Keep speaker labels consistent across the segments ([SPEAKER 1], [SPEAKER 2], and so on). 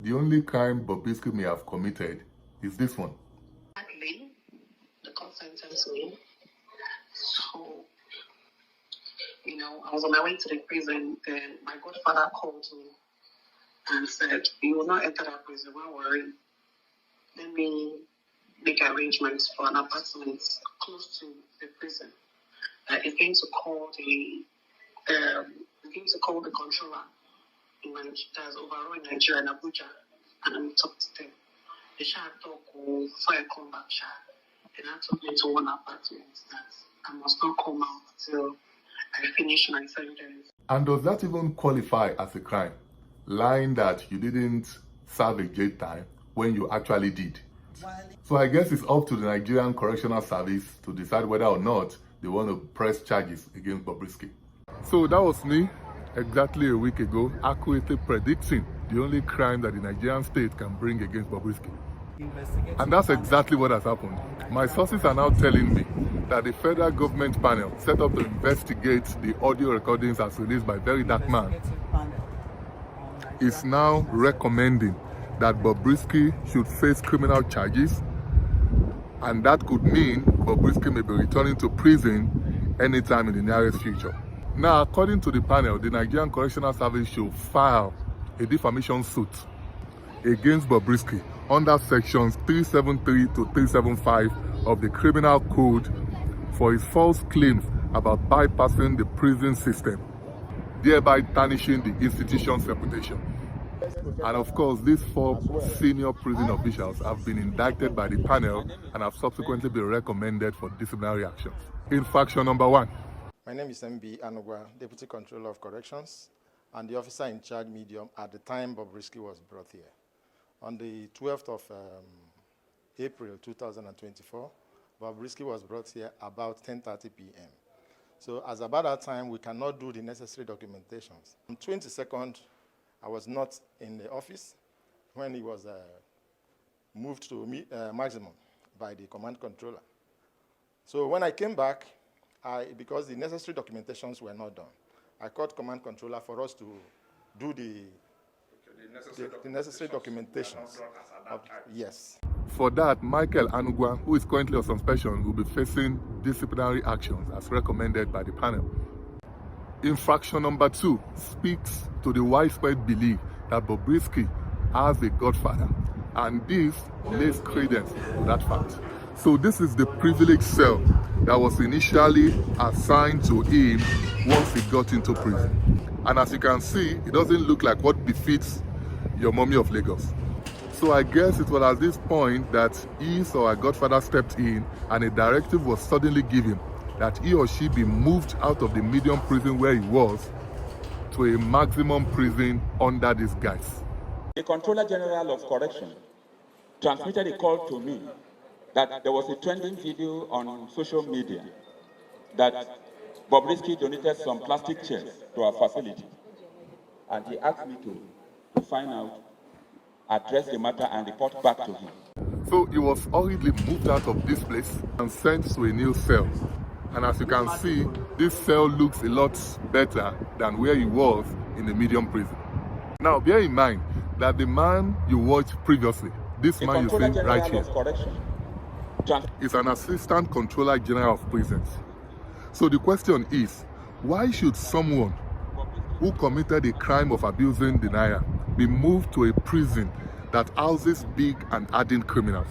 [SPEAKER 1] The only crime Bobrisky may have committed is this one.
[SPEAKER 2] Sadly, the court sentenced me. So, I was on my way to the prison, then my godfather called me and said, "You will not enter that prison, don't worry. Let me make arrangements for an apartment close to the prison. He's going to call the controller that's overall in Nigeria and Abuja, and I'm talk to them. The Shah talk before I come back, Shah. Then I took me to one apartment that I must not come out till I finish my sentence."
[SPEAKER 1] And does that even qualify as a crime? Lying that you didn't serve a jail time when you actually did. So I guess it's up to the Nigerian Correctional Service to decide whether or not they want to press charges against Bobrisky. So that was me exactly a week ago, accurately predicting the only crime that the Nigerian state can bring against Bobrisky. And that's exactly what has happened. My sources are now telling me that the federal government panel set up to investigate the audio recordings as released by verydarkman is now recommending that Bobrisky should face criminal charges, and that could mean Bobrisky may be returning to prison anytime in the nearest future. Now, according to the panel, the Nigerian Correctional Service should file a defamation suit against Bobrisky under sections 373 to 375 of the Criminal Code for his false claims about bypassing the prison system, thereby tarnishing the institution's reputation. And of course, these 4 senior prison officials have been indicted by the panel and have subsequently been recommended for disciplinary actions. Infraction number 1.
[SPEAKER 3] My name is MB Anugwa, Deputy Controller of Corrections, and the officer in charge medium at the time Bobrisky was brought here. On the 12th of April 2024, Bobrisky was brought here about 10:30 p.m. So as about that time, we cannot do the necessary documentations. On 22nd, I was not in the office when he was moved to maximum by the command controller. So when I came back, because the necessary documentations were not done, I called command controller for us to do the necessary documentations. Yes.
[SPEAKER 1] For that, Michael Anugwa, who is currently on suspension, will be facing disciplinary actions as recommended by the panel. Infraction number 2 speaks to the widespread belief that Bobrisky has a godfather, and this lays credence to that fact. So this is the privileged cell that was initially assigned to him once he got into prison. And as you can see, it doesn't look like what befits your mommy of Lagos. So I guess it was at this point that his or her godfather stepped in and a directive was suddenly given that he or she be moved out of the medium prison where he was to a maximum prison under this guise.
[SPEAKER 4] The Controller General of Correction transmitted a call to me that there was a trending video on social media that Bobrisky donated some plastic chairs to our facility. And he asked me to find out, address the matter, and report back to him.
[SPEAKER 1] So he was hurriedly moved out of this place and sent to a new cell. And as you can see, this cell looks a lot better than where he was in the medium prison. Now, bear in mind that the man you watched previously, this man you see right here, is an Assistant Controller General of Prisons. So the question is, why should someone who committed a crime of abusing denial be moved to a prison that houses big and hardened criminals?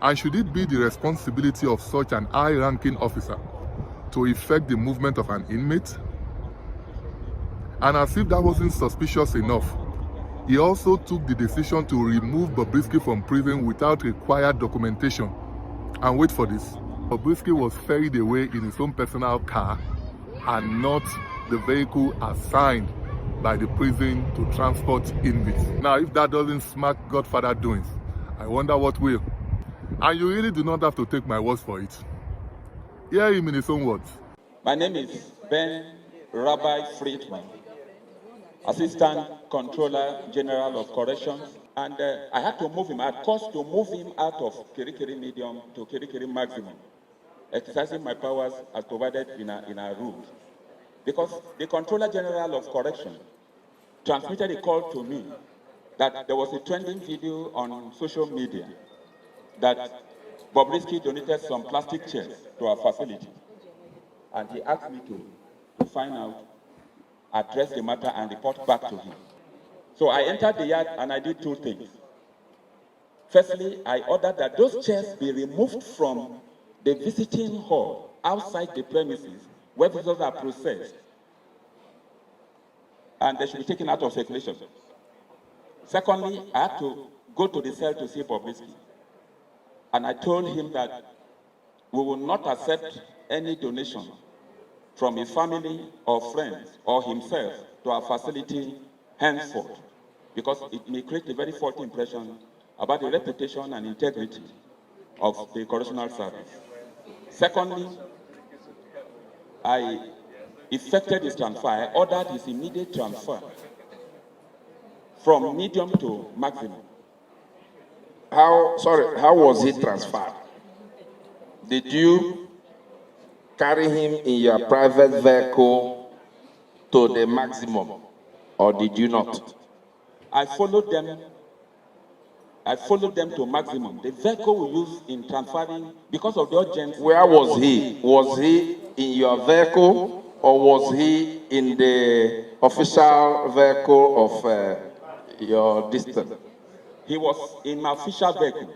[SPEAKER 1] And should it be the responsibility of such an high-ranking officer to effect the movement of an inmate? And as if that wasn't suspicious enough, he also took the decision to remove Bobrisky from prison without required documentation. And wait for this, Bobrisky was ferried away in his own personal car and not the vehicle assigned by the prison to transport inmates. Now, if that doesn't smack Godfather doings, I wonder what will. And you really do not have to take my words for it. Hear him in his own words.
[SPEAKER 4] My name is Ben Rabbi Friedman, Assistant Controller General of Corrections, and I had to move him. I had caused to move him out of Kirikiri Medium to Kirikiri Maximum, exercising my powers as provided in our rules. Because the Controller General of Corrections transmitted a call to me that there was a trending video on social media that Bobrisky donated some plastic chairs to our facility. And he asked me to find out, address the matter, and report back to him. So I entered the yard and I did two things. Firstly, I ordered that those chairs be removed from the visiting hall outside the premises where visitors are processed, and they should be taken out of circulation. Secondly, I had to go to the cell to see Bobrisky, and I told him that we will not accept any donation from his family or friends or himself to our facility henceforth, because it may create a very faulty impression about the reputation and integrity of the correctional service. Secondly, I effected his transfer. I ordered his immediate transfer from medium to maximum.
[SPEAKER 5] How was he transferred? Did you carry him in your private vehicle to the maximum, or did you not?
[SPEAKER 4] I followed them to maximum. The vehicle we use in transferring, because of the urgency.
[SPEAKER 5] Where was he? Was he in your vehicle, or was he in the official vehicle of your district?
[SPEAKER 4] He was in my official vehicle.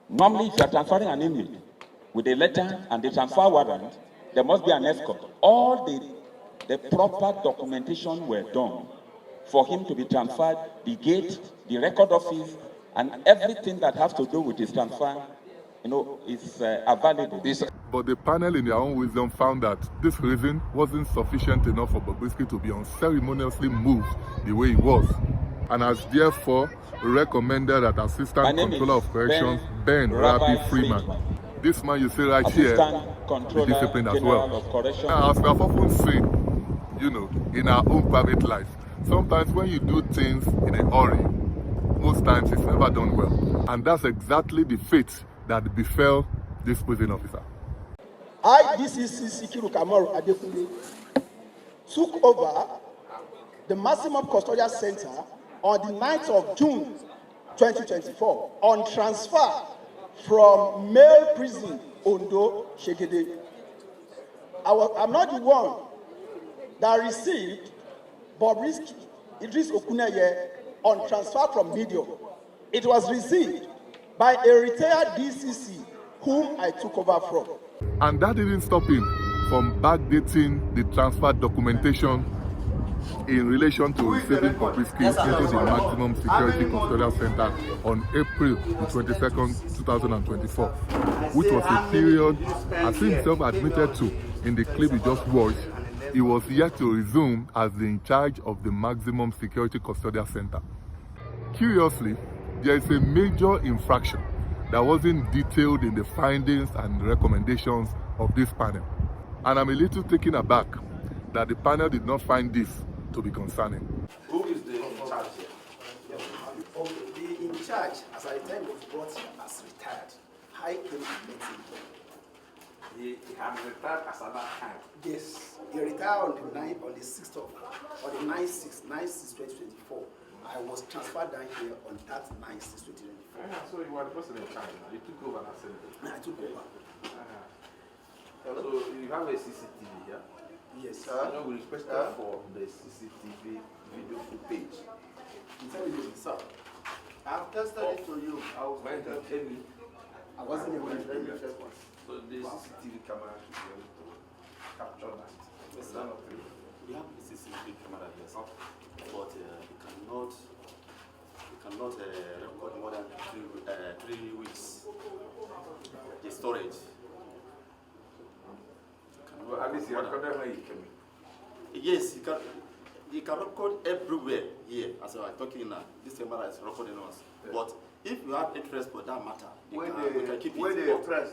[SPEAKER 4] Normally, if you are transferring an inmate with a letter and the transfer warrant, there must be an escort. All the proper documentation were done for him to be transferred, the gate, the record office, and everything that has to do with his transfer, is available.
[SPEAKER 1] But the panel, in their own wisdom, found that this reason wasn't sufficient enough for Bobrisky to be unceremoniously moved the way he was, and has therefore recommended that Assistant Controller of Corrections Ben Rabbi Freeman, this man you see right here, be disciplined as well. Now, as we have often seen, in our own private life, sometimes when you do things in a hurry, most times it's never done well. And that's exactly the fate that befell this prison officer.
[SPEAKER 6] I, DCC Sikiru Kamaru Adekunle, took over the Maximum Custodial Center on the 9th of June 2024 on transfer from male prison Ondo Shegede. I'm not the one that received Bobrisky Idris Okuneye on transfer from medium. It was received by a retired DCC whom I took over from.
[SPEAKER 1] And that didn't stop him from backdating the transfer documentation in relation to receiving Bobrisky into the Maximum Security Custodial Center on April the 22nd, 2024, which was a period, as he himself admitted to in the clip he just watched, he was yet to resume as the in charge of the Maximum Security Custodial Center. Curiously, there is a major infraction that wasn't detailed in the findings and recommendations of this panel. And I'm a little taken aback that the panel did not find this to be concerning.
[SPEAKER 7] Who is the in charge here?
[SPEAKER 6] Okay, the in charge, as I time was brought as retired, I came to meet him.
[SPEAKER 7] He had retired as at that time.
[SPEAKER 6] Yes, he retired on the 6th of, or the 9/6/2024. I was transferred down here on that 9/6/2024.
[SPEAKER 7] So you were the person in charge now. You took over that center.
[SPEAKER 6] I took over.
[SPEAKER 7] So you have a CCTV here?
[SPEAKER 6] Yes.
[SPEAKER 7] We requested for the CCTV video footage.
[SPEAKER 6] Sir,
[SPEAKER 7] I've tested it to you. I was going to tell me.
[SPEAKER 6] I wasn't able to do the first one.
[SPEAKER 7] So the CCTV camera should be able to capture that.
[SPEAKER 6] Yes, sir.
[SPEAKER 8] We have the CCTV camera, yes, but you cannot record more than 3 weeks. The storage.
[SPEAKER 7] Well, at least you recorded when you came in.
[SPEAKER 8] Yes, you can record everywhere here. As I'm talking now, this camera is recording us. Yeah. But if you have interest for that matter, we can keep it.
[SPEAKER 7] When they press.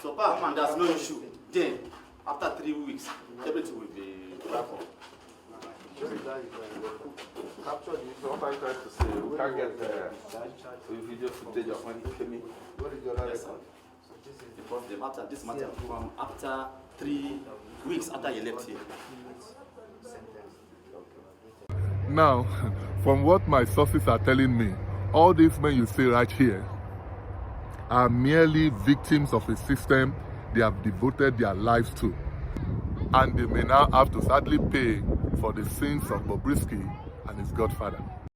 [SPEAKER 8] So far, there's no issue. Then, after 3 weeks, everything will be wrapped up.
[SPEAKER 7] Captured you. So what are you trying to say? We can't get video footage of when he came in. What is your other record?
[SPEAKER 8] Because this matter from after 3 weeks after he left here.
[SPEAKER 1] Now, from what my sources are telling me, all these men you see right here are merely victims of a system they have devoted their lives to. And they may now have to sadly pay for the sins of Bobrisky and his Godfather.